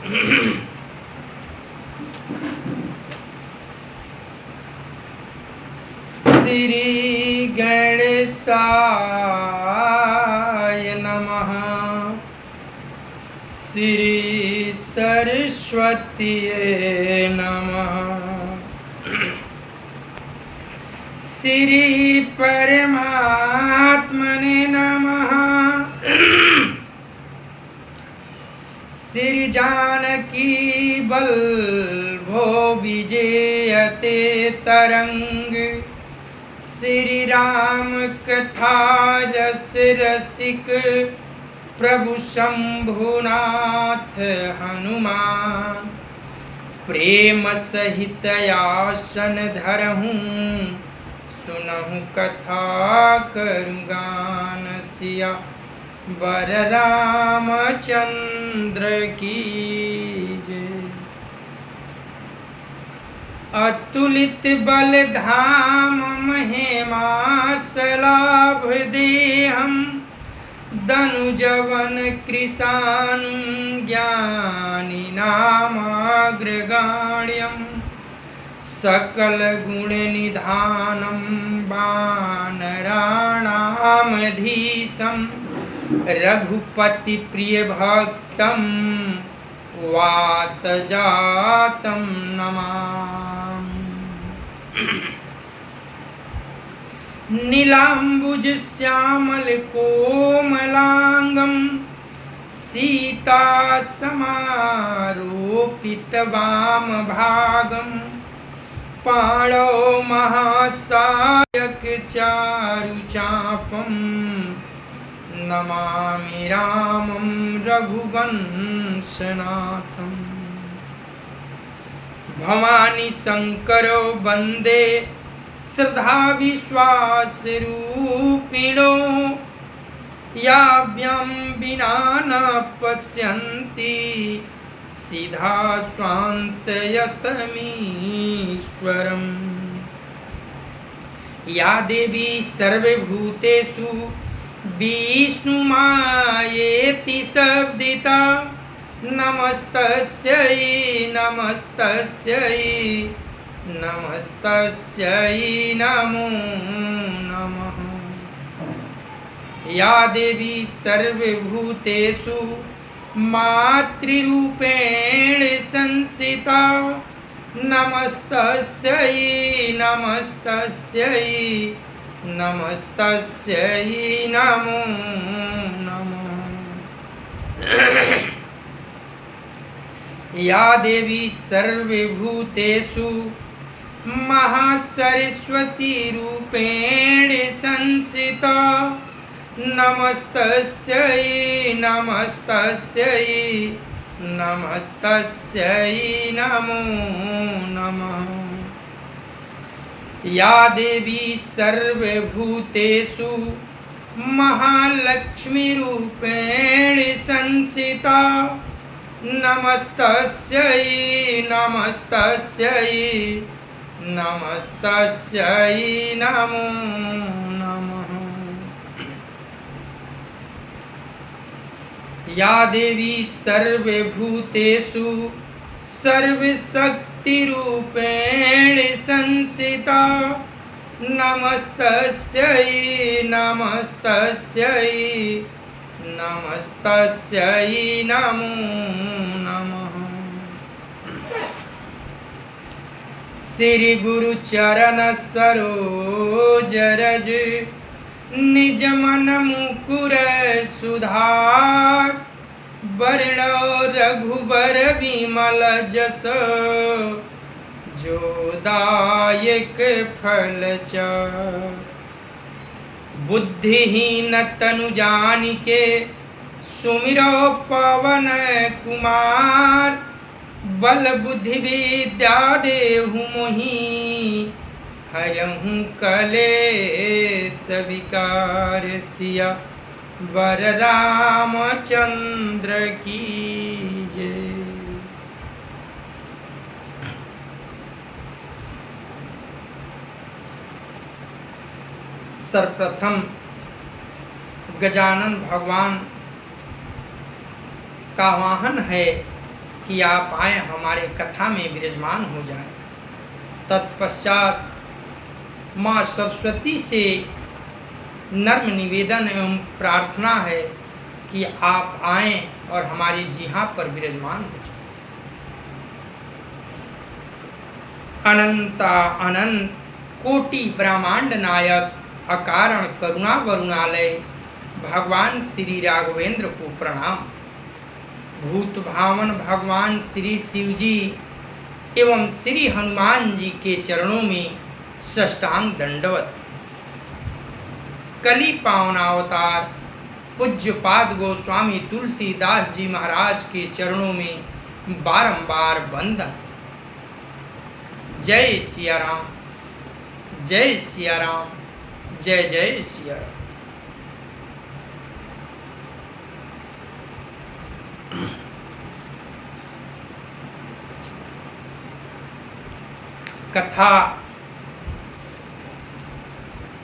श्री गणेशाय नमः। श्री सरस्वतीये नमः। श्री परमात्मने नमः। श्री जानकी बल्लभो विजयते तरंग। श्री राम कथा रस रसिक प्रभु शंभुनाथ हनुमान। प्रेम सहित आसन धरहूँ सुनहु कथा करुगान। सिया वर रामचंद्र की जय। अतुलित बल धाम महिमा सलाभ देहम। दनुजवन कृशानु ज्ञानी नामाग्रगण्यम। सकल गुण निधानम वानराणामधीशम। रघुपति प्रिय भक्तम वातजातम नमामि। नीलाम्बुज श्यामल कोमलांगम। सीता समारोपित वाम भागम। पाणौ महासायक चारु चापम। नमामि रामं रघुवंशनाथम। भवानी शंकरो वंदे श्रद्धा विश्वास रूपिणो। याभ्यां विना न पश्यन्ति सिद्धा स्वान्तयस्तमीश्वरम्। या देवी सर्वभूतेषु विष्णुमायेति शब्दिता। नमस्तस्यै नमस्तस्यै नमस्तस्यै नमो नमः। या देवी सर्वभूतेषु मातृरूपेण संस्थिता। नमस्तस्यै नमस्तस्यै नमस्तस्यै नमो नमः। या देवी सर्वभूतेषु महासरस्वती रूपेण संस्थिता। नमस्तस्यै नमस्तस्यै नमस्तस्यै नमो नमः। या देवी सर्वभूतेषु महालक्ष्मी रूपेण संस्थिता। नमस्तस्यै नमस्तस्यै नमस्तस्यै नमो नमः। या देवी सर्वभूतेषु सर्वशक्तिरूपेण संस्थिता। नमस्तस्यै नमस्तस्यै नमस्तस्यै नमो नमः। श्री गुरु चरण सरोज रज। निज मन मुकुर सुधार। वर्णो रघुबर विमल जस। जो दायक फल चार। बुद्धिहीन तनु जानिके सुमिरो पवन कुमार। बल बुद्धि विद्या देहु मोहि। हरहु कलेश विकार। सिया वर रामचंद्र की जय। सर्वप्रथम गजानन भगवान का वाहन है कि आप आए हमारे कथा में विराजमान हो जाएं। तत्पश्चात माँ सरस्वती से नर्म निवेदन एवं प्रार्थना है कि आप आएं और हमारी जिह्वा पर विराजमान हो जाएं। अनंता अनंत कोटि ब्रह्मांड नायक अकारण करुणा वरुणालय भगवान श्री राघवेंद्र को प्रणाम। भूत भावन भगवान श्री शिव जी एवं श्री हनुमान जी के चरणों में साष्टांग दंडवत। कली पावनावतार पूज्यपाद गोस्वामी तुलसीदास जी महाराज के चरणों में बारंबार वंदन। जय सिया राम, जय सिया राम, जय जय सिया राम। कथा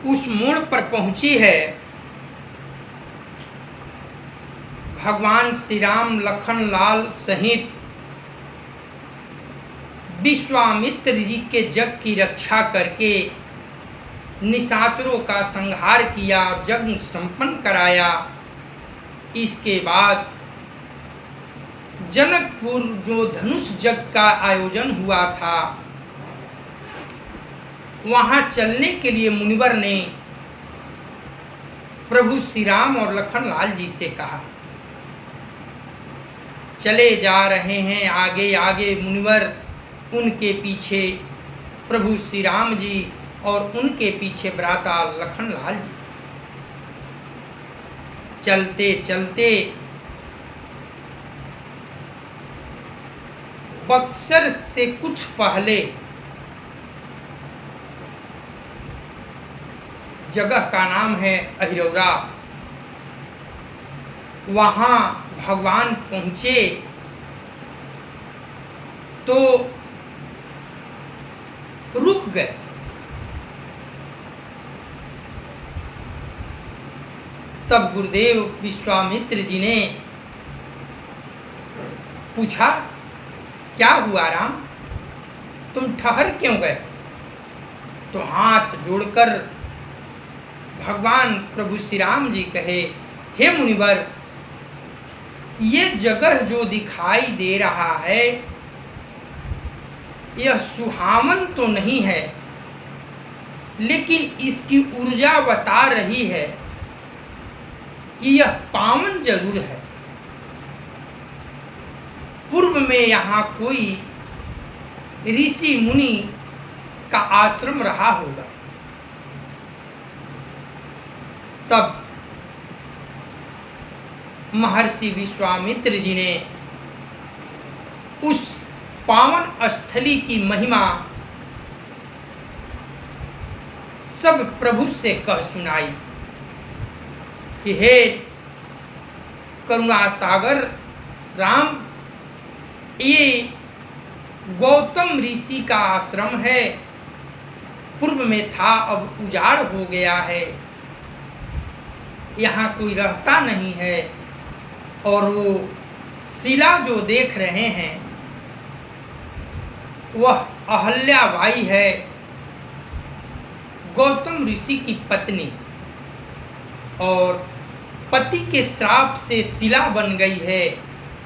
उस मोड़ पर पहुंची है। भगवान श्री राम लखन लाल सहित विश्वामित्र जी के जग की रक्षा करके निशाचरों का संहार किया, यज्ञ संपन्न कराया। इसके बाद जनकपुर जो धनुष यज्ञ का आयोजन हुआ था, वहां चलने के लिए मुनिवर ने प्रभु श्री राम और लखन लाल जी से कहा। चले जा रहे हैं आगे आगे मुनिवर, उनके पीछे प्रभु श्री राम जी और उनके पीछे भ्राता लखन लाल जी। चलते चलते बक्सर से कुछ पहले जगह का नाम है अहिरौरा, वहां भगवान पहुंचे तो रुक गए। तब गुरुदेव विश्वामित्र जी ने पूछा, क्या हुआ राम, तुम ठहर क्यों गए? तो हाथ जोड़कर भगवान प्रभु श्री राम जी कहे, हे मुनिवर, ये जगह जो दिखाई दे रहा है यह सुहावन तो नहीं है, लेकिन इसकी ऊर्जा बता रही है कि यह पावन जरूर है। पूर्व में यहाँ कोई ऋषि मुनि का आश्रम रहा होगा। तब महर्षि विश्वामित्र जी ने उस पावन स्थली की महिमा सब प्रभु से कह सुनाई कि हे करुणा सागर राम, ये गौतम ऋषि का आश्रम है, पूर्व में था अब उजाड़ हो गया है, यहाँ कोई रहता नहीं है, और वो शिला जो देख रहे हैं वह अहल्याबाई है, गौतम ऋषि की पत्नी, और पति के श्राप से शिला बन गई है,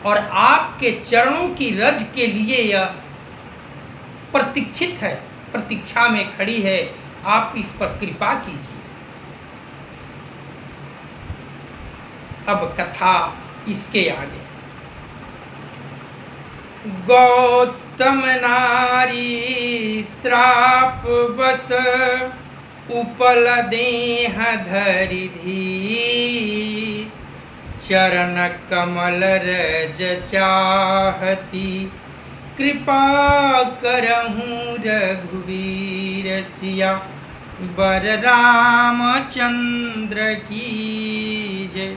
और आपके चरणों की रज के लिए यह प्रतीक्षित है, प्रतीक्षा में खड़ी है, आप इस पर कृपा कीजिए। अब कथा इसके आगे। गौतम नारी श्राप बस उपल देह धरि धी, चरण कमल रज चाहती, कृपा करहूँ रघुवीर सिया बर रामचंद्र की जय।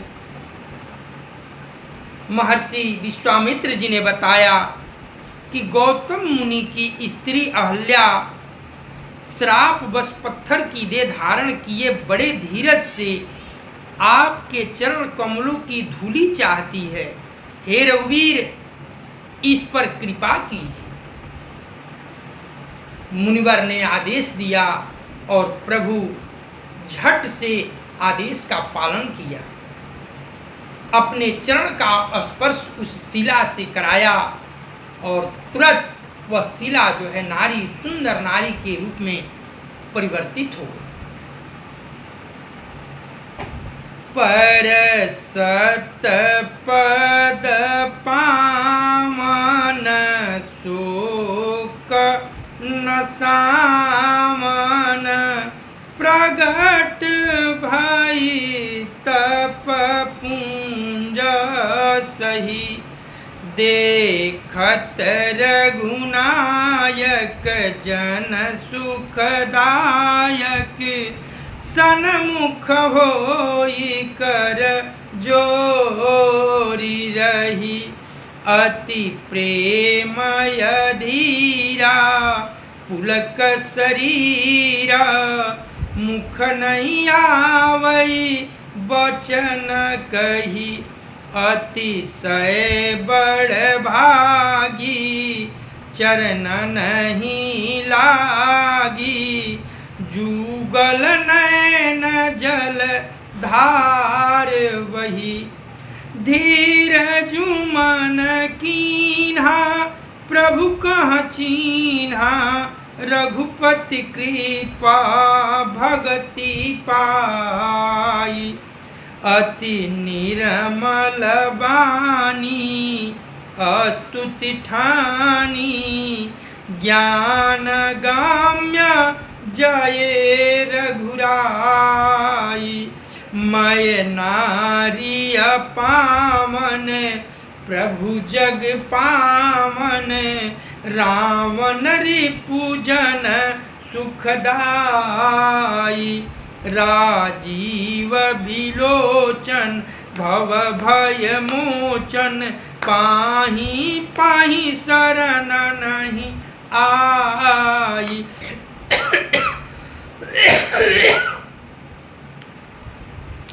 महर्षि विश्वामित्र जी ने बताया कि गौतम मुनि की स्त्री अहल्या श्राप बस पत्थर की देह धारण किए बड़े धीरज से आपके चरण कमलों की धूलि चाहती है। हे रघुवीर, इस पर कृपा कीजिए। मुनिवर ने आदेश दिया और प्रभु झट से आदेश का पालन किया। अपने चरण का स्पर्श उस शिला से कराया और तुरंत वह शिला जो है नारी, सुंदर नारी के रूप में परिवर्तित हो गई। पर सत पद पावन शोक न सामन, प्रगट भई तप पुंज सही, देखत रघुनायक जन सुखदायक, सन्मुख होई कर जोरी रही, अति प्रेमय धीरा पुलक शरीरा, मुख नहीं आवई बचन कही, अतिशय बड़ भागी चरण नहीं लागी, जुगल नैन जल धार वही, धीर जुमन कीन्हा प्रभु कह चीन्हा, रघुपति कृपा भगति पाई, अति निर्मल बानी स्तुति ठानी, ज्ञान गाम्य जय रघुराई, मय नारी पावन प्रभु जग पावन, रावण रिपुजन सुखदाई, राजीव बिलोचन भव भय मोचन, पाही पाही शरण नहीं आई।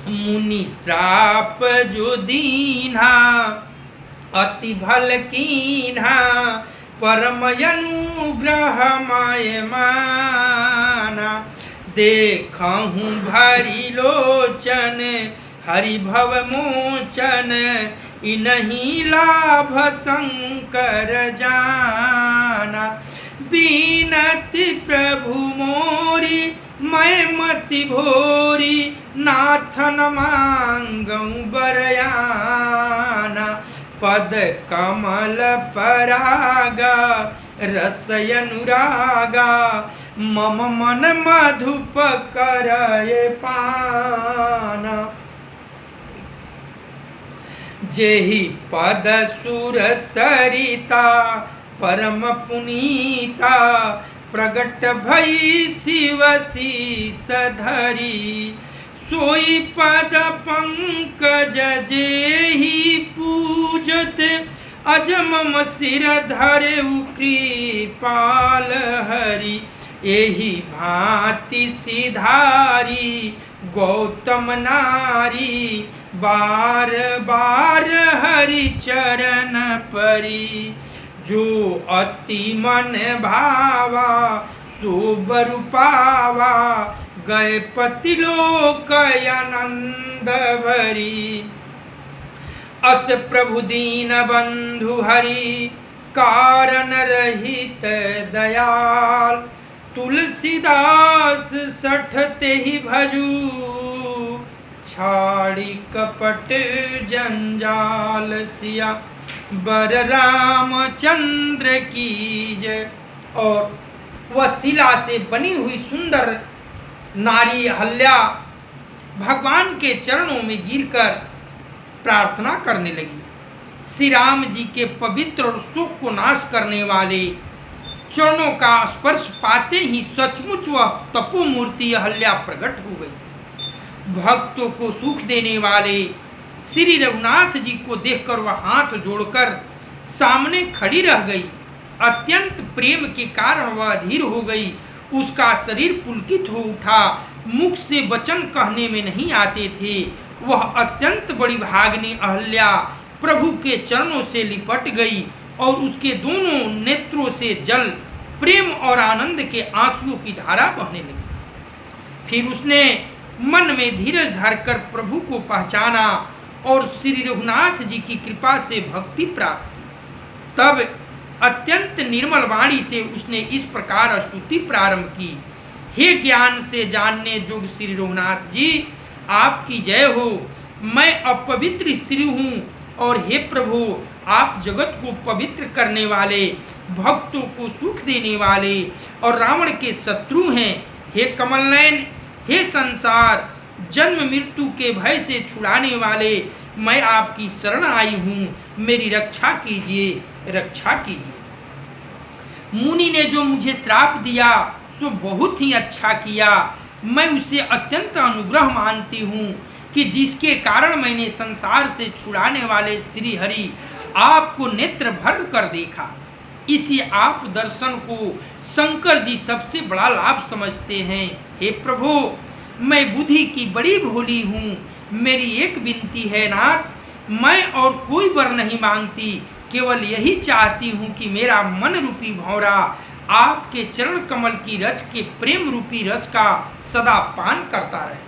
मुनि श्राप जो दीन्हा अति भल कीन्हा, परम अनुग्रह माय माना, देखहूँ भरी लोचन हरि भव मोचन, इन्हीं लाभ शंकर जाना, बीनति प्रभु मोरी मैं मति भोरी, नाथन मांगऊँ बरयाना, पद कमल परागा रसय अनुरागा, मम मन मधुप करये पाना, जेहि पद सुर सरिता परम पुनीता, प्रगट भई शिव शीस धरी, सोई पद पंकज जेहि पूजत, अज मम सिर धरऊ कृपाल हरि, एहि भांति सिधारी गौतम नारी, बार बार हरि चरण परी, जो अति मन भावा सो बरु पावा, गए पति लोक आनंद भरी, अस प्रभु दीन बंधु हरि, कारण रहित दयाल, तुलसीदास सठते ही भजू, छाड़ी कपट जंजाल, सिया बर रामचंद्र की जय। और वह शिला से बनी हुई सुंदर नारी अहल्या भगवान के चरणों में गिरकर प्रार्थना करने लगी। श्री राम जी के पवित्र और शोक को नाश करने वाले चरणों का स्पर्श पाते ही सचमुच वह तपोमूर्ति अहल्या प्रकट हो गई। भक्तों को सुख देने वाले श्री रघुनाथ जी को देखकर वह हाथ जोड़कर सामने खड़ी रह गई। अत्यंत प्रेम के कारण वह अधीर हो गई। उसका शरीर पुलकित हो उठा। मुख से वचन कहने में नहीं आते थे। वह अत्यंत बड़ी भागनी अहल्या प्रभु के चरणों से लिपट गई और उसके दोनों नेत्रों से जल, प्रेम और आनंद के आंसुओं की धारा बहने लगी। फिर उसने मन में धीरज धरकर प्रभु को पहचाना और श्री रघुनाथ जी की कृपा से भक्ति प्राप्त की। तब अत्यंत निर्मल वाणी से उसने इस प्रकार स्तुति प्रारंभ की। हे ज्ञान से जानने योग्य श्री रघुनाथ जी, आपकी जय हो। मैं अपवित्र स्त्री हूँ और हे प्रभु, आप जगत को पवित्र करने वाले, भक्तों को सुख देने वाले और रावण के शत्रु हैं। हे कमलनयन, हे संसार जन्म मृत्यु के भय से छुड़ाने वाले, मैं आपकी शरण आई हूँ, मेरी रक्षा कीजिए, रक्षा कीजिए। मुनि ने जो मुझे श्राप दिया सो बहुत ही अच्छा किया। मैं उसे अत्यंत अनुग्रह मानती हूँ कि जिसके कारण मैंने संसार से छुड़ाने वाले श्री हरि आपको नेत्र भर कर देखा। इसी आप दर्शन को शंकर जी सबसे बड़ा लाभ समझते हैं। हे प्रभु, मैं बुद्धि की बड़ी भोली हूँ। मेरी एक विनती है नाथ, मैं और कोई वर नहीं मांगती, केवल यही चाहती हूँ कि मेरा मन रूपी भौरा आपके चरण कमल की रज के प्रेम रूपी रस का सदा पान करता रहे।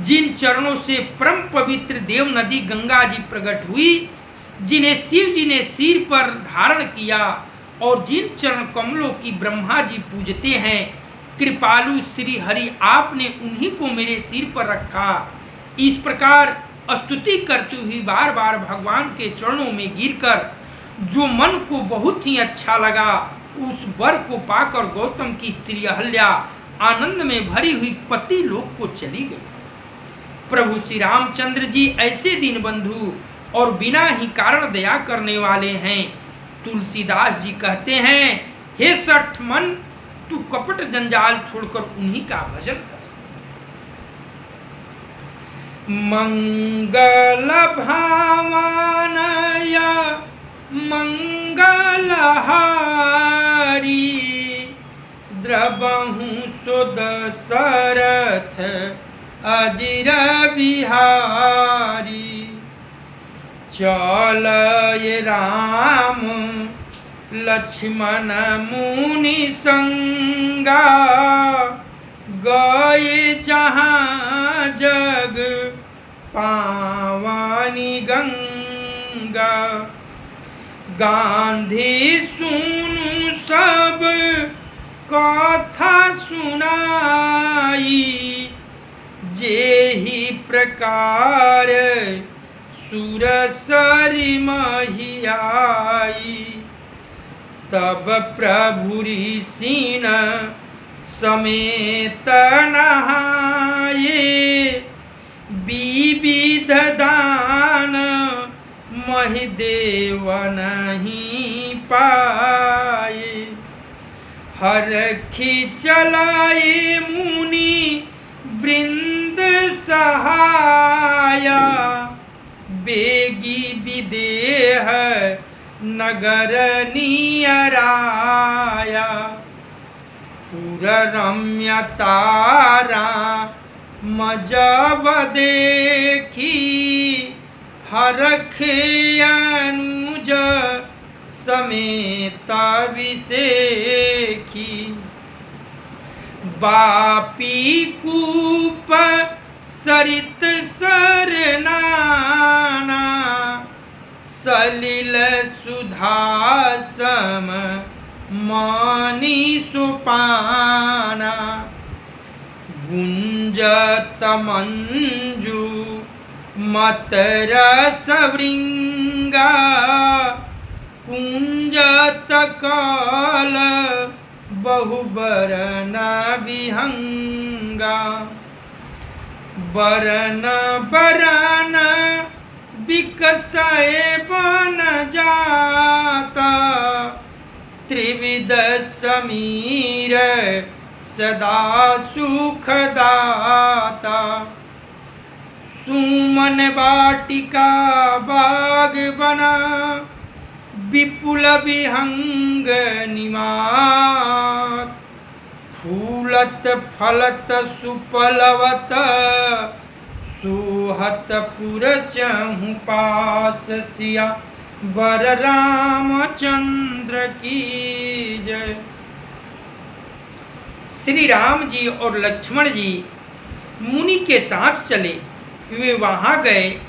जिन चरणों से परम पवित्र देव नदी गंगा जी प्रकट हुई, जिन्हें शिव जी ने सिर पर धारण किया और जिन चरण कमलों की ब्रह्मा जी पूजते हैं, कृपालु श्री हरि आपने उन्हीं को मेरे सिर पर रखा। इस प्रकार स्तुति करती हुई बार बार भगवान के चरणों में गिरकर जो मन को बहुत ही अच्छा लगा, उस वर को पाकर गौतम की स्त्री अहल्या आनंद में भरी हुई पति लोक को चली गई। प्रभु श्री रामचंद्र जी ऐसे दीन बंधु और बिना ही कारण दया करने वाले हैं। तुलसीदास जी कहते हैं, हे सठ मन, तू कपट जंजाल छोड़कर उन्हीं का भजन कर। मंगल भावनया मंगलहारी, द्रवहु सुद सरथ अजिर बिहारी। चलय राम लक्ष्मण मुनि संगा, गए जहाँ जग पावनी गंगा। गांधी सुनु सब कथा सुनाई, जेहि प्रकार सुरसरि महियाई। तब प्रभु ऋषि समेत नहाए, विविध दान महिदेव नहीं पाए। हरखि चलाए मुनि वृंद सहाया, बेगी विदेह नगर नियराया। पुर रम्य तारा मजब देखी, हरखे अनुज समेत विसेखी। बापी कूप सरित सरनाना, सलिल सुधा सम मानी सुपाना। गुंजत मंजू मत रस वृंगा, कुंजत काल बहुबरन विहंगा। बरन बरन विकसय बन जाता, त्रिविध समीर सदा सुखदाता। सुमन वाटिका बाग बना, विपुल विहंग निवास। फूलत फलत सुपलवत, सोहत पुर चहु पास। सिया बर रामचंद्र की जय। श्री राम जी और लक्ष्मण जी मुनि के साथ चले। वे वहां गए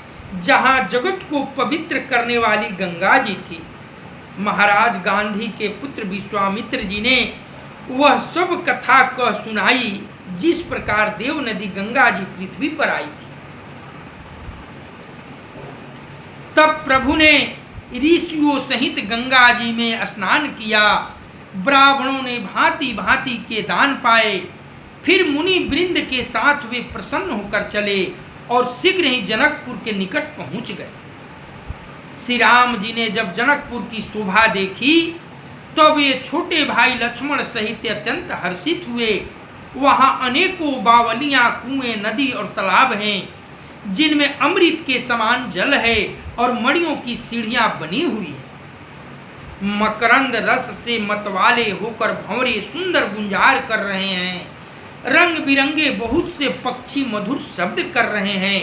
जहां जगत को पवित्र करने वाली गंगा जी थी। महाराज गांधी के पुत्र विश्वामित्र जी ने वह सब कथा कह सुनाई जिस प्रकार देव नदी गंगा जी पृथ्वी पर आई थी। तब प्रभु ने ऋषियों सहित गंगा जी में स्नान किया। ब्राह्मणों ने भांति भांति के दान पाए। फिर मुनि वृंद के साथ वे प्रसन्न होकर चले और शीघ्र ही जनकपुर के निकट पहुंच गए। श्री राम जी ने जब जनकपुर की शोभा देखी तो वे छोटे भाई लक्ष्मण सहित अत्यंत हर्षित हुए। वहां अनेकों बावलियां, कुएं, नदी और तालाब हैं जिनमें अमृत के समान जल है और मणियों की सीढ़ियां बनी हुई है। मकरंद रस से मतवाले होकर भंवरे सुंदर गुंजार कर रहे हैं। रंग बिरंगे बहुत से पक्षी मधुर शब्द कर रहे हैं।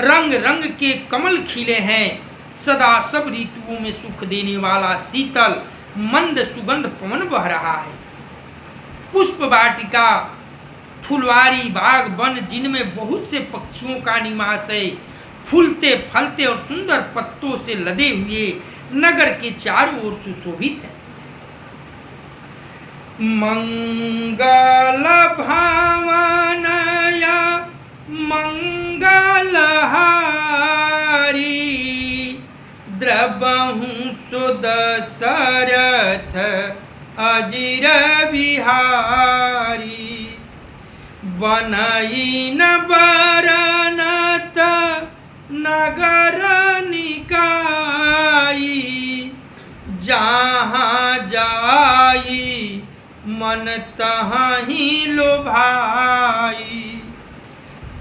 रंग रंग के कमल खिले हैं। सदा सब ऋतुओं में सुख देने वाला शीतल मंद सुगंध पवन बह रहा है। पुष्प वाटिका, फुलवारी, बाग, वन जिनमें बहुत से पक्षियों का निवास है, फूलते फलते और सुंदर पत्तों से लदे हुए नगर के चारों ओर सुशोभित है। मंगल भावनया मंगलहारी द्रवहु सुदशरथ अजिर बिहारी बनई न बरनत नगर निकाई जहाँ जाई मन तहाँ ही लोभाई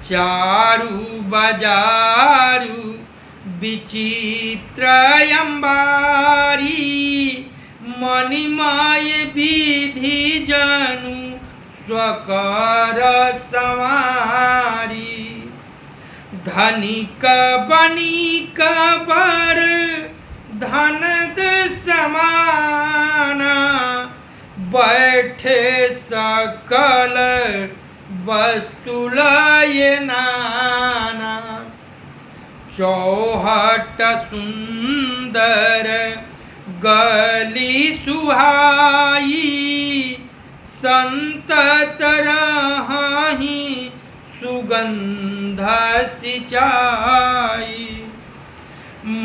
चारु बजारु विचित्र अंबारी मणिमाय विधि जनु स्वकर संवारी धनिक बनिक बर धनद समाना बैठे सकल वस्तुलय नाना चौहट सुंदर गली सुहाई संतत रहाहि सुगंध सिंचाई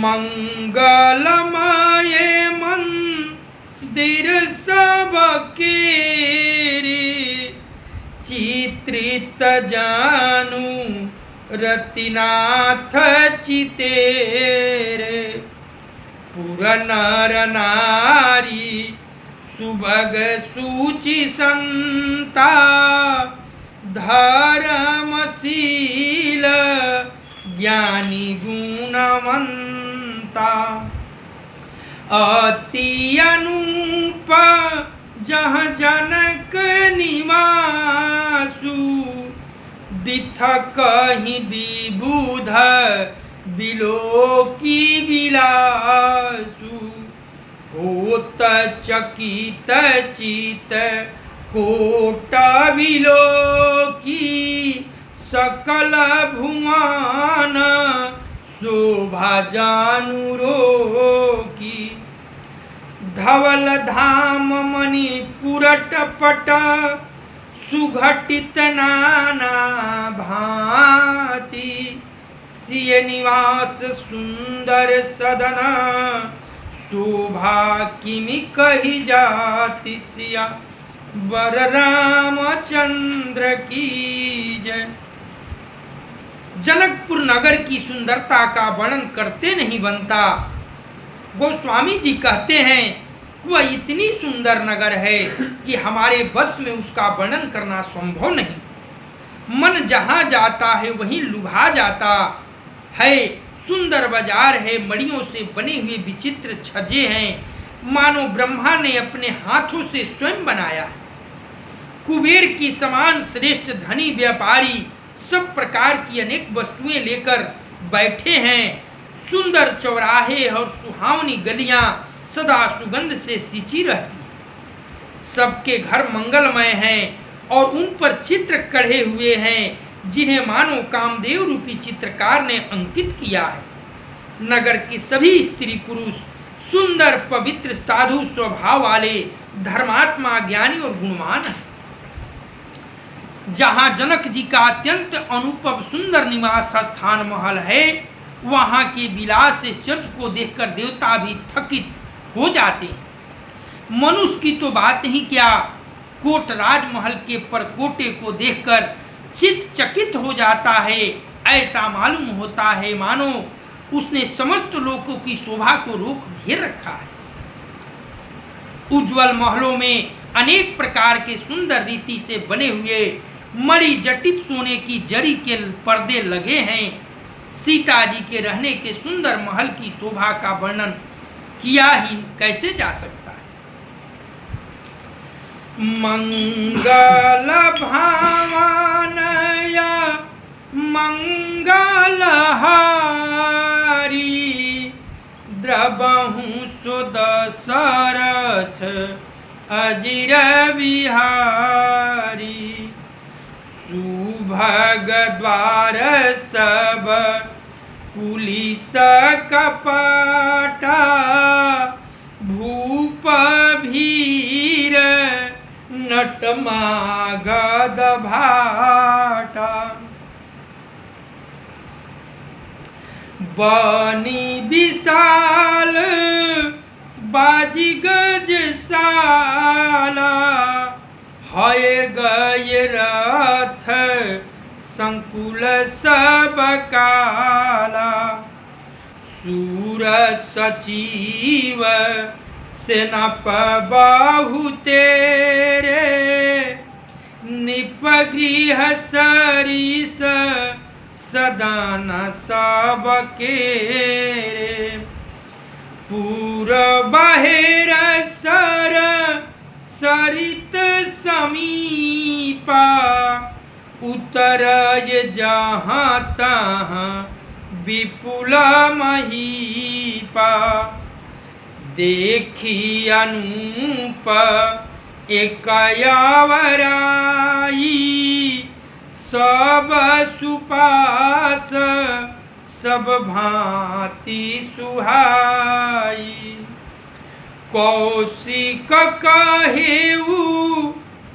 मंगलमय मंदिर सबके चित्रित जानू रतिनाथ चितेरे पुर नर नारी सुभग सूचि संता धर्मशील ज्ञानी गुणवंता अति अनूप जहाँ जनक निवासु बिथ कहीं विबुध बिलोकी बिलासु होत चकित चित कोट बिलोकी सकल भुवन शोभा जानू रोकी धवल धाम मणि पुरट पट सुघटित नाना भांति सिय निवास सुंदर सदन शोभा किमि कही जाति सिया वर रामचंद्र की जय। जनकपुर नगर की सुंदरता का वर्णन करते नहीं बनता। गोस्वामी जी कहते हैं वह इतनी सुंदर नगर है कि हमारे बस में उसका वर्णन करना संभव नहीं। मन जहाँ जाता है वहीं लुभा जाता है। सुंदर बाजार है, मड़ियों से बने हुए विचित्र छज्जे हैं, मानो ब्रह्मा ने अपने हाथों से स्वयं बनाया है। कुबेर की समान श्रेष्ठ धनी व्यापारी सब प्रकार की अनेक वस्तुएं लेकर बैठे हैं। सुंदर चौराहे और सुहावनी गलियां सदा सुगंध से सिंची रहती हैं। सबके घर मंगलमय हैं और उन पर चित्र कढ़े हुए हैं जिन्हें मानो कामदेव रूपी चित्रकार ने अंकित किया है। नगर के सभी स्त्री पुरुष सुंदर पवित्र साधु स्वभाव वाले धर्मात्मा ज्ञानी और गुणवान हैं। जहां जनक जी का अत्यंत अनुपम सुंदर निवास स्थान महल है, वहां के विलास से चर्च को देखकर देवता भी थकित हो जाते हैं। मनुष्य की तो बात ही क्या, कोट राजमहल के परकोटे को देखकर चित्त चकित हो जाता है। ऐसा मालूम होता है मानो उसने समस्त लोगों की शोभा को रोक घेर रखा है। उज्जवल महलों में अनेक प्रकार के सुंदर रीति से बने हुए मणि जटित सोने की जरी के पर्दे लगे हैं। सीता जी के रहने के सुंदर महल की शोभा का वर्णन किया ही कैसे जा सकता है। मंगल भावनया मंगलहारी द्रबहु सुदशरथ अजिर विहारी सुभग द्वार सब कुलिस कपटा भूप भीर नटमागध भाटा बनी विशाल बाजी गज साला हय गय रथ संकुल सब काला सूर सचिव सेनाप बाहु तेरे निपगृह सरिस सदान सब के पूर बहेर सर सरित समीपा उतर ये जहाँ तहाँ विपुल महीपा देखी अनूप एक आवराई सब सुपास सब भांति सुहाई कौशिक कहेऊ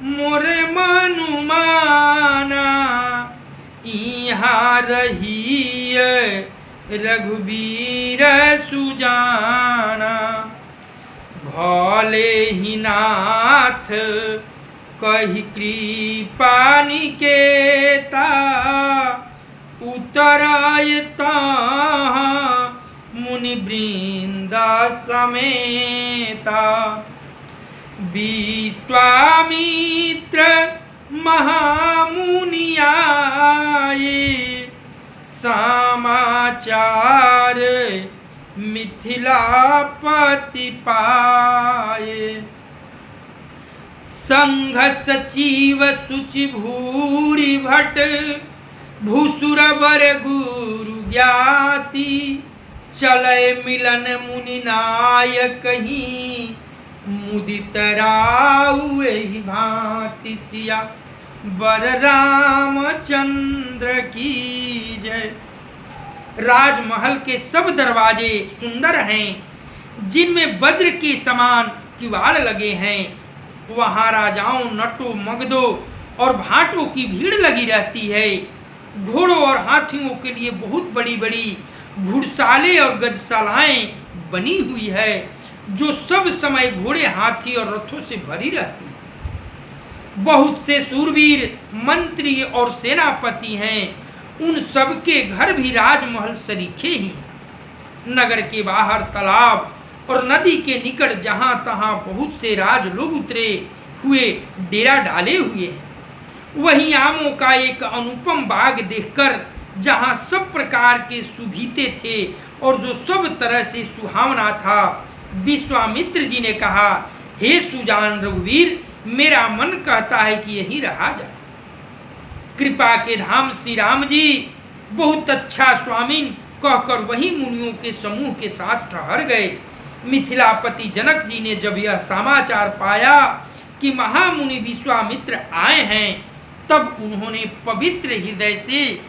मोर मनुमाना इहाँ रही रघुवीर सुजाना भले ही नाथ कही कृपा निकेता उतरायता मुनि वृंदा समेता विश्वामित्र महामुनि आए समाचार मिथिलापति पाए संघ सचिव सुचि भूरि भट भूसुर बर गुरु ज्ञाति चलय मिलन मुनि नायक ही मुदित राउ एहि भांति सिया बर रामचंद्र की जय। राजमहल के सब दरवाजे सुंदर हैं जिनमें वज्र के समान किवाड़ लगे हैं। वहाँ राजाओं नटों मगधों और भाटों की भीड़ लगी रहती है। घोड़ों और हाथियों के लिए बहुत बड़ी बड़ी घुड़सालें और गजशालाएं बनी हुई है जो सब समय घोड़े हाथी और रथों से भरी रहती है। बहुत से सूरवीर मंत्री और सेनापति हैं। उन सबके घर भी राजमहल सरीखे ही हैं। नगर के बाहर तालाब और नदी के निकट जहां तहां बहुत से राज लोग उतरे हुए डेरा डाले हुए हैं। वहीं आमों का एक अनुपम बाग देखकर जहां सब प्रकार के सुभीते थे और जो सब तरह से सुहावना था, विश्वामित्र जी ने कहा, हे सुजान रघुवीर, मेरा मन कहता है कि यहीं रहा जाए। कृपा के धाम श्री राम जी, बहुत अच्छा स्वामिन, कहकर वही मुनियों के समूह के साथ ठहर गए। मिथिलापति जनक जी ने जब यह समाचार पाया कि महामुनि विश्वामित्र आए हैं, तब उन्होंने पवित्र हृदय से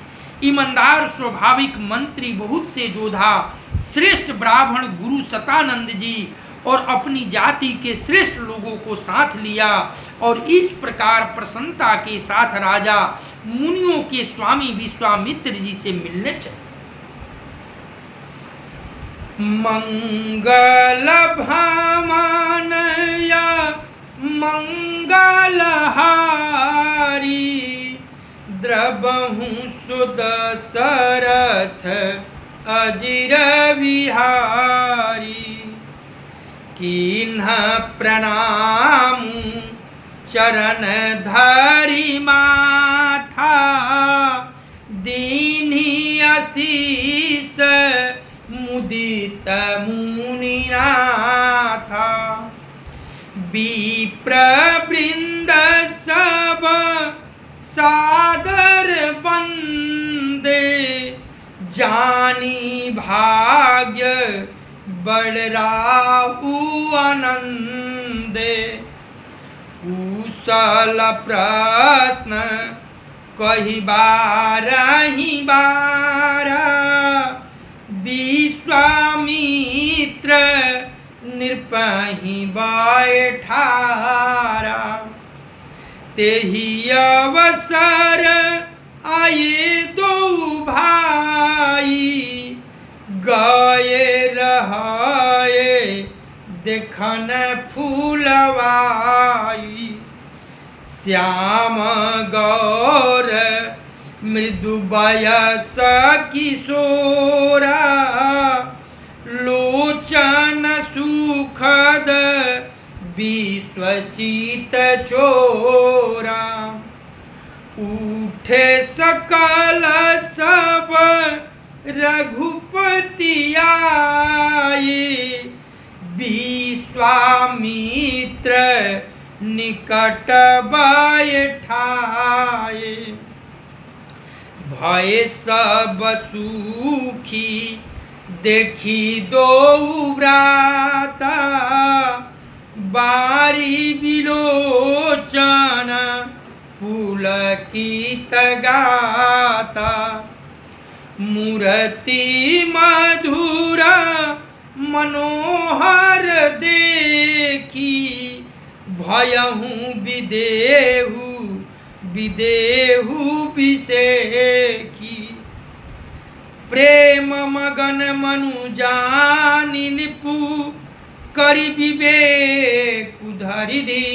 ईमानदार स्वाभाविक मंत्री बहुत से जोधा, श्रेष्ठ ब्राह्मण गुरु सतानंद जी और अपनी जाति के श्रेष्ठ लोगों को साथ लिया और इस प्रकार प्रसन्नता के साथ राजा मुनियों के स्वामी विश्वामित्र जी से मिलने चले। मंगल भामानया मंगलहारी द्रबहु सुदशरथ अजिर विहारी किन्ह प्रणाम चरण धरि माथा दीन्हि आशीष मुदित मुनिनाथा विप्र वृंद सब सादर वंदे जानी भाग्य बड़राऊ आनंदे कुशल प्रश्न कही बारहि बार विश्वामित्र नृपहि बैठारा तेहि अवसर आए दो भाई गए रहे देखन फूलवाई श्याम गौर मृदु बयस किशोरा लोचन सुखद विश्वचित चोरा उठे सकल सब रघुपति आए विश्वामित्र निकट बैठाए भय सब सुखी देखी दो व्राता बारी विलोचन पुलकित गाता मूर्ति मधुरा मनोहर देखी भयहु विदेहु विदेहु विषेखी प्रेम मगन मनु जानि निपु करि विवेक धरि दी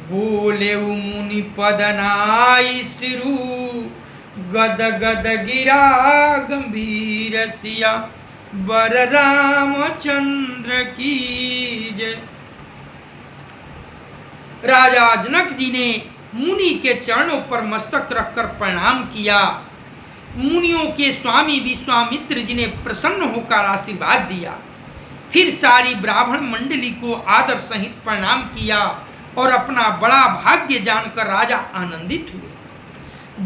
बोले मुनि पदनाई सिरु गद गद गिरा गंभीर सिया बर रामचंद्र की जय। राजा जनक जी ने मुनि के चरणों पर मस्तक रखकर प्रणाम किया। मुनियों के स्वामी विश्वामित्र जी ने प्रसन्न होकर आशीर्वाद दिया। फिर सारी ब्राह्मण मंडली को आदर सहित प्रणाम किया और अपना बड़ा भाग्य जानकर राजा आनंदित हुए।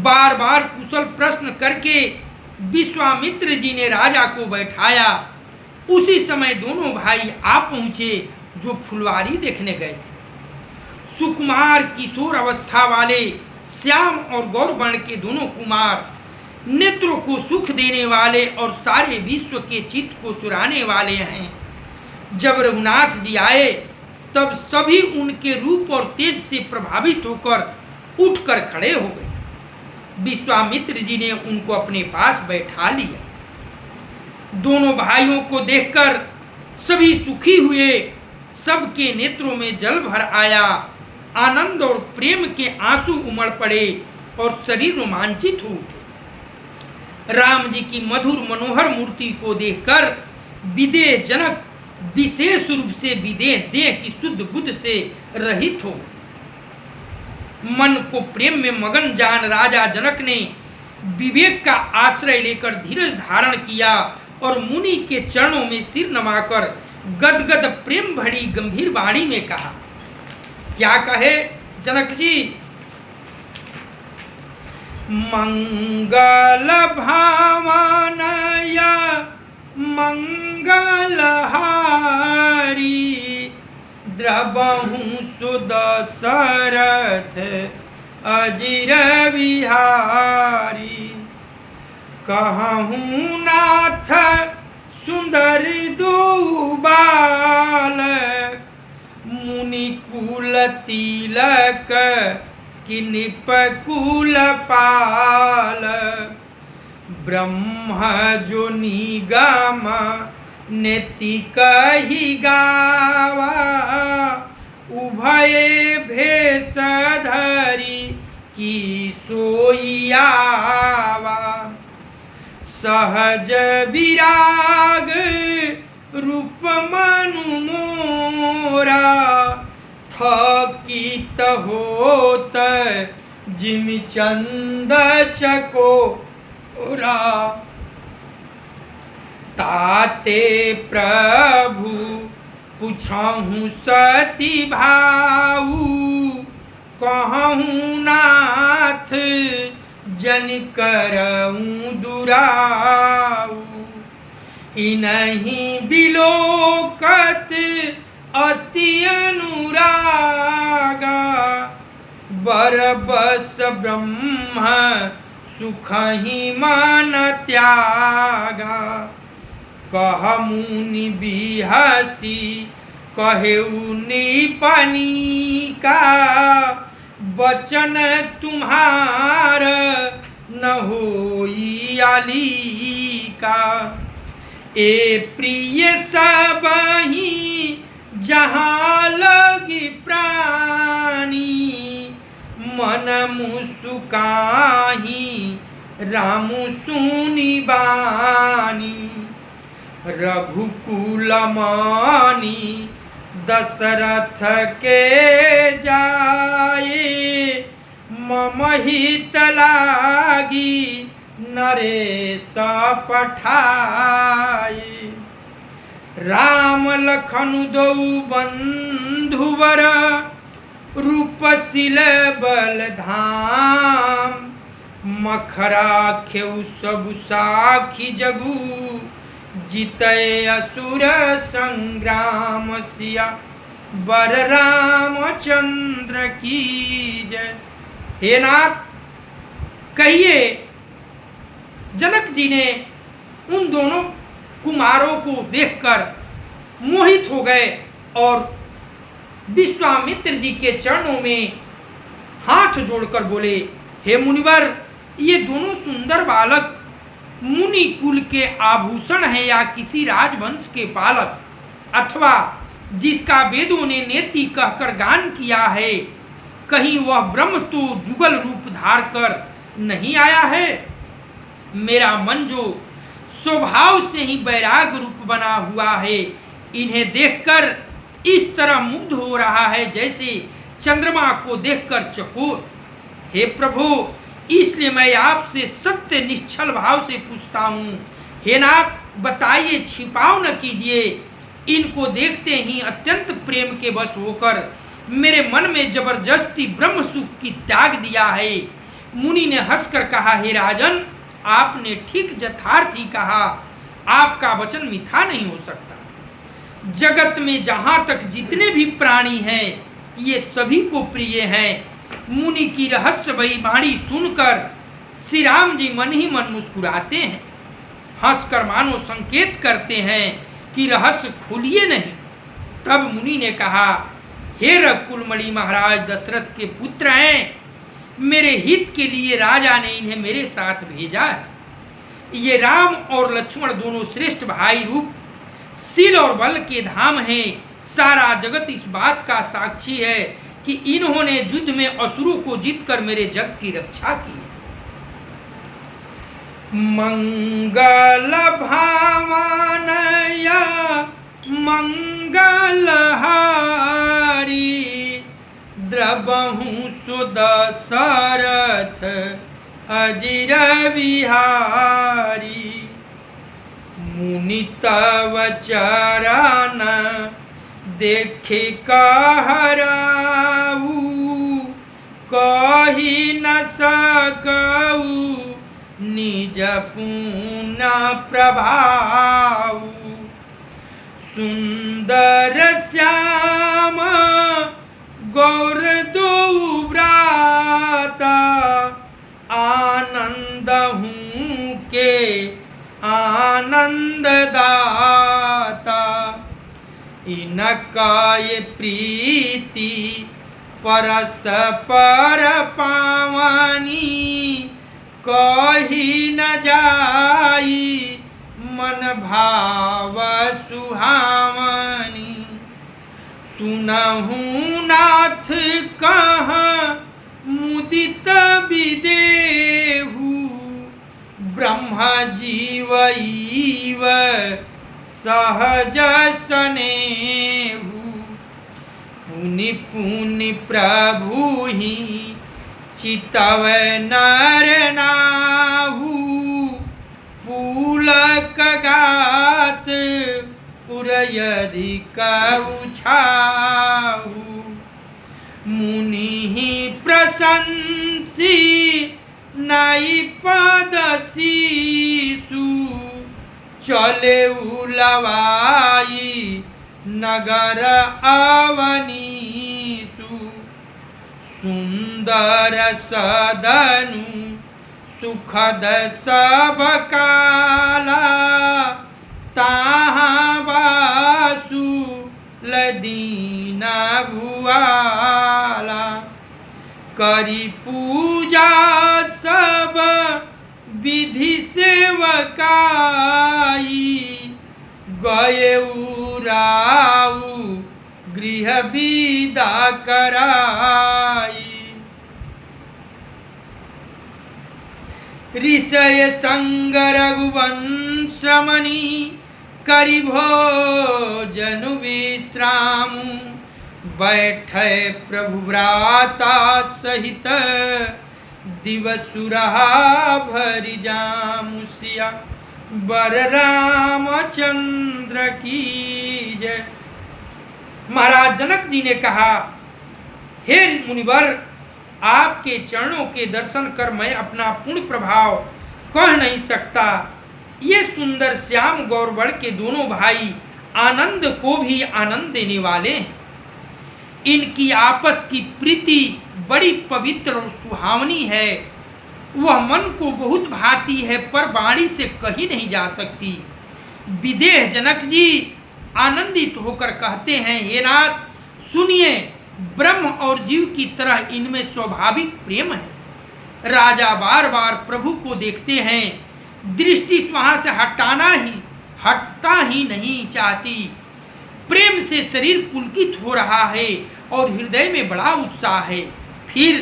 बार बार कुशल प्रश्न करके विश्वामित्र जी ने राजा को बैठाया। उसी समय दोनों भाई आ पहुंचे जो फुलवारी देखने गए थे। सुकुमार किशोर अवस्था वाले श्याम और गौरवर्ण के दोनों कुमार, नेत्रों को सुख देने वाले और सारे विश्व के चित्त को चुराने वाले हैं। जब रघुनाथ जी आए तब सभी उनके रूप और तेज से प्रभावित होकर उठकर खड़े हो गए। विश्वामित्र जी ने उनको अपने पास बैठा लिया। दोनों भाइयों को देखकर सभी सुखी हुए। सबके नेत्रों में जल भर आया। आनंद और प्रेम के आंसू उमड़ पड़े और शरीर रोमांचित हो उठे। राम जी की मधुर मनोहर मूर्ति को देखकर विदेह जनक विशेष रूप से विदेह देह की शुद्ध बुद्ध से रहित हो गए। मन को प्रेम में मगन जान राजा जनक ने विवेक का आश्रय लेकर धीरज धारण किया और मुनि के चरणों में सिर नमाकर गदगद प्रेम भरी गंभीर वाणी में कहा। क्या कहे जनक जी? मंगल भावनय मंगलहारी द्रवहु सुदशरथ अजिर विहारी कहूँ नाथ सुंदर दो बालक मुनिकुल तिलक किनिप कुल पालक ब्रह्म जो निगम नेति कही गावा उभय भेष धरी की सोइयावा सहज विराग रूप मनु मोरा थकित होत जिम चंद चकोरा ताते प्रभु पूछहु सती भाऊ कहूँ नाथ जन करऊँ दुराऊ इनहि बिलोकत अति अनुरागा बरबस ब्रह्म सुखहि मन त्यागा कह मुनि बिहसी कहेउ निपनी का वचन तुम्हार न होई आली का ए प्रिय सबही जहाँ लगी प्राणी मन मुसुकाही रामु सुनी बानी रघुकुल मानी दशरथ के जाए मम हित लागी नरेश पठाए राम लखन दो बंधुवर रूपशिल बलधाम मखरा खेउ सब साखी जगू जितय असुर संग्राम सिया बर रामचंद्र की जय। हे नाथ कहिए जनक जी ने उन दोनों कुमारों को देखकर मोहित हो गए और विश्वामित्र जी के चरणों में हाथ जोड़कर बोले, हे मुनिवर, ये दोनों सुंदर बालक मुनि कुल के आभूषण हैं या किसी राजवंश के पालक, अथवा जिसका वेदों ने नेति कहकर गान किया है, कहीं वह ब्रह्म तो जुगल रूप धार कर नहीं आया है। मेरा मन जो स्वभाव से ही वैराग रूप बना हुआ है, इन्हें देखकर इस तरह मुग्ध हो रहा है जैसे चंद्रमा को देखकर चकोर। हे प्रभु, इसलिए मैं आपसे सत्य निश्चल भाव से पूछता हूँ, हे नाथ बताइए, छिपाव न कीजिए। इनको देखते ही अत्यंत प्रेम के वश होकर मेरे मन में जबरदस्ती ब्रह्म सुख की त्याग दिया है। मुनि ने हंसकर कहा, हे राजन, आपने ठीक यथार्थ ही कहा, आपका वचन मिथ्या नहीं हो सकता। जगत में जहाँ तक जितने भी प्राणी हैं, ये सभी को प्रिय हैं। मुनि की रहस्यमयी वाणी सुनकर श्री राम जी मन ही मन मुस्कुराते हैं, हंसकर मानो संकेत करते हैं कि रहस्य खोलिए नहीं। तब मुनि ने कहा, हे रघुकुलमणि महाराज दशरथ के पुत्र हैं, मेरे हित के लिए राजा ने इन्हें मेरे साथ भेजा है। ये राम और लक्ष्मण दोनों श्रेष्ठ भाई रूप शील और बल के धाम हैं। सारा जगत इस बात का साक्षी है कि इन्होंने युद्ध में असुरों को जीतकर मेरे जग की रक्षा की है। मंगल भावनय मंगलहारी द्रवहु सुदशरथ अजिर विहारी मुनि तव चरण देखे कहराऊ कही न सकऊ निज पूर्ण प्रभाव। सुंदर श्याम गौर दो व्राता आनंद हूँ के आनंद दाता। इनका ये प्रीति परस्पर पावनी कही न जाई मन भाव सुहावनी। सुनहु नाथ कहाँ मुदित विदेहु ब्रह्म जीव ईव सहज सनेहु। पुनि पुनि प्रभु ही चितव नर नाहु पूलक गात उरयधिक उछाहु। मुनि प्रशंसी नई पद शीशु चले उलवाई नगर अवनीसु। सुंदर सदनु सुखद सब काला ताहाँ वासु लदीना भुआला। करी पूजा सब विधि सेवकाई गए उराऊ गृह विदा कराई। ऋषय संग रघुवंश मणि करि भोजन विश्राम। बैठे प्रभु व्राता सहित दिवसुरहा भरि जामुसिया। बर रामचंद्र की जय। महाराज जनक जी ने कहा, हे मुनिवर, आपके चरणों के दर्शन कर मैं अपना पूर्ण प्रभाव कह नहीं सकता। ये सुंदर श्याम गौरवर्ण के दोनों भाई आनंद को भी आनंद देने वाले हैं। इनकी आपस की प्रीति बड़ी पवित्र और सुहावनी है। वह मन को बहुत भाती है पर वाणी से कही नहीं जा सकती। विदेह जनक जी आनंदित होकर कहते हैं, हे नाथ सुनिए, ब्रह्म और जीव की तरह इनमें स्वाभाविक प्रेम है। राजा बार बार प्रभु को देखते हैं, दृष्टि वहां से हटता ही नहीं चाहती। प्रेम से शरीर पुलकित हो रहा है और हृदय में बड़ा उत्साह है। फिर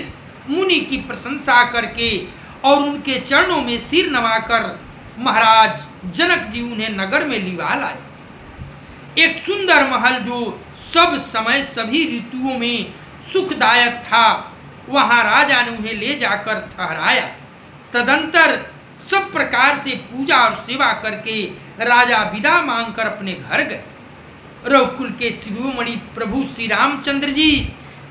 मुनि की प्रशंसा करके और उनके चरणों में सिर नवाकर महाराज जनक जी उन्हें नगर में लिवा लाए। एक सुंदर महल जो सब समय सभी ऋतुओं में सुखदायक था, वहां राजा ने उन्हें ले जाकर ठहराया। तदंतर सब प्रकार से पूजा और सेवा करके राजा विदा मांगकर अपने घर गए। रघुकुल के शिरोमणि प्रभु श्री रामचंद्र जी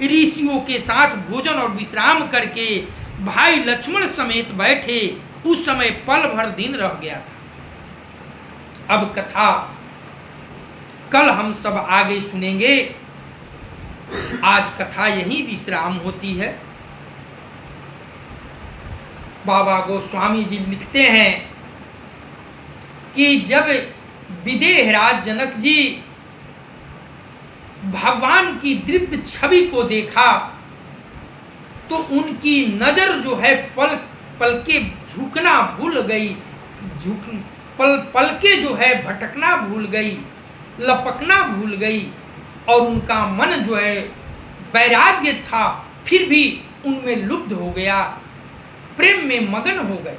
ऋषियों के साथ भोजन और विश्राम करके भाई लक्ष्मण समेत बैठे। उस समय पल भर दिन रह गया था। अब कथा कल हम सब आगे सुनेंगे। आज कथा यही विश्राम होती है। बाबा गोस्वामी जी लिखते हैं कि जब विदेहराज जनक जी भगवान की दिव्य छवि को देखा तो उनकी नजर जो है पल के झुकना भूल गई, पल के जो है भटकना भूल गई, लपकना भूल गई और उनका मन जो है वैराग्य था फिर भी उनमें लुब्ध हो गया, प्रेम में मगन हो गए।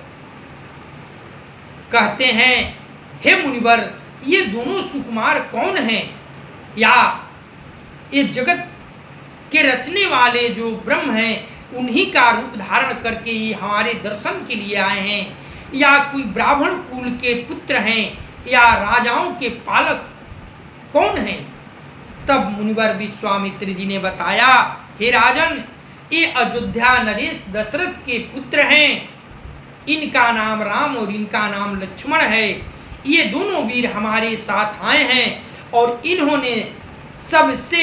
कहते हैं, हे मुनिवर, ये दोनों सुकुमार कौन हैं? या ये जगत के रचने वाले जो ब्रह्म हैं उन्हीं का रूप धारण करके ये हमारे दर्शन के लिए आए हैं, या कोई ब्राह्मण कुल के पुत्र हैं, या राजाओं के पालक कौन हैं? तब मुनिवर विश्वामित्र जी ने बताया, हे राजन, ये अयोध्या नरेश दशरथ के पुत्र हैं। इनका नाम राम और इनका नाम लक्ष्मण है। ये दोनों वीर हमारे साथ आए हैं और इन्होंने सबसे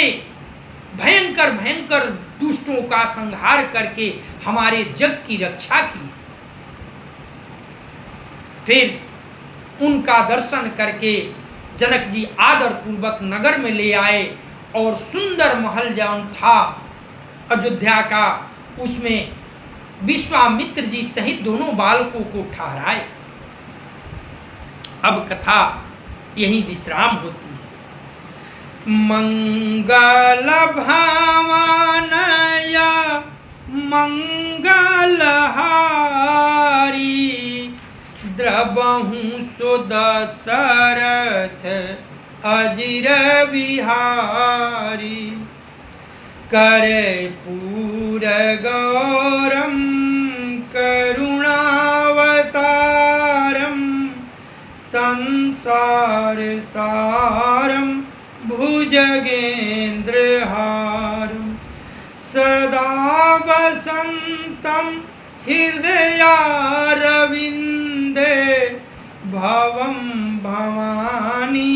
भयंकर भयंकर दुष्टों का संहार करके हमारे जग की रक्षा की। फिर उनका दर्शन करके जनक जी आदर पूर्वक नगर में ले आए और सुंदर महल जौन था अयोध्या का, उसमें विश्वामित्र जी सहित दोनों बालकों को ठहराए। अब कथा यही विश्राम होती है। मंगल भावनया मंगलहारी द्रवहु सो दशरथ अजिर बिहारी करे पूर गौरम करुणावतारम संसार सारम भुजगेंद्रहारम सदा वसंतम हृदयारविंदे भवम भवानी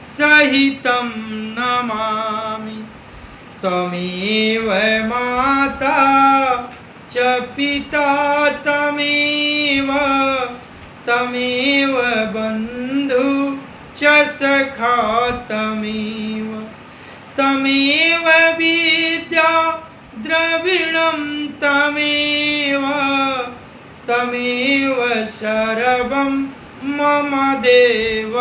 सहितं नमामि त्वमेव माता च पिता तमेव बंधु च सखा तमेव विद्या द्रविणं तमेव सर्वं मम देव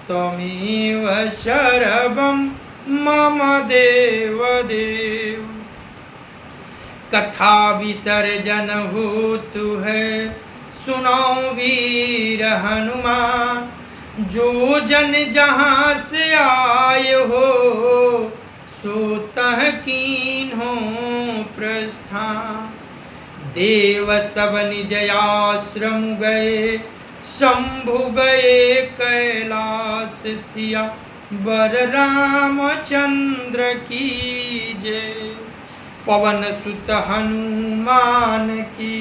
त्वमेव सर्वं मम देव। कथा विसर्जन हेतु है सुनो वीर हनुमान, जो जन जहाँ से आए हो सो तह कीन्हो प्रस्थान। देव सब निज आश्रम गए शंभु गए कैलाश सिया वर रामचंद्र की जय। पवन सुत हनुमान की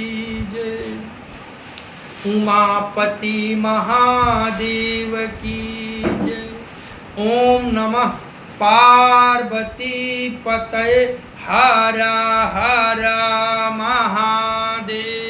जय। उमापति महादेव की जय। ओम नमः पार्वती पतये हर हर महादेव।